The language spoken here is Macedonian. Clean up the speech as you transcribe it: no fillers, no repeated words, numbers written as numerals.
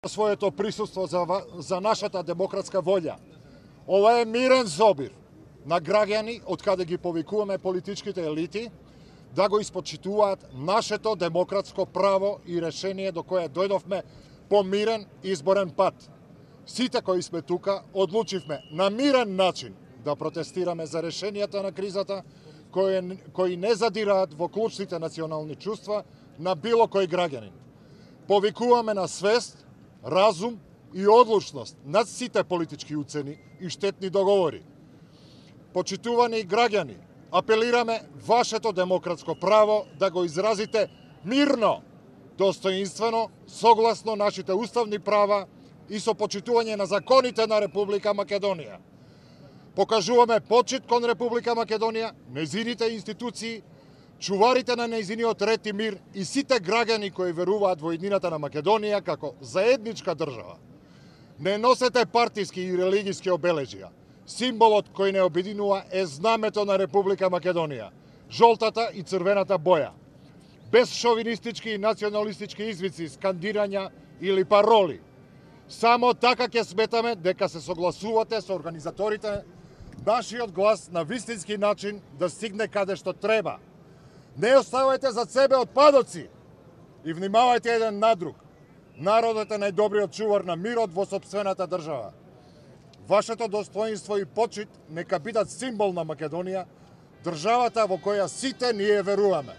своето присуство за нашата демократска волја. Ова е мирен собир на граѓани од каде ги повикуваме политичките елити да го испочитуваат нашето демократско право и решение до кое дојдовме по мирен изборен пат. Сите кои сме тука одлучивме на мирен начин да протестираме за решенијата на кризата кои не задираат во клучните национални чувства на било кој граѓанин. Повикуваме на свест, разум и одлучност над сите политички уцени и штетни договори. Почитувани граѓани, апелираме вашето демократско право да го изразите мирно, достоинствено, согласно нашите уставни права и со почитување на законите на Република Македонија. Покажуваме почит кон Република Македонија, нејзините институции, чуварите на нејзиниот ред и мир и сите граѓани кои веруваат во еднината на Македонија како заедничка држава. Не носете партиски и религиски обележја. Символот кој не обединува е знамето на Република Македонија, жолтата и црвената боја. Без шовинистички и националистички извици, скандирања или пароли. Само така ќе сметаме дека се согласувате со организаторите нашиот глас на вистински начин да стигне каде што треба. Не оставајте за себе отпадоци и внимавајте еден на друг. Народот е најдобриот чувар на мирот во сопствената држава. Вашето достоинство и почит нека бидат символ на Македонија, државата во која сите ние веруваме.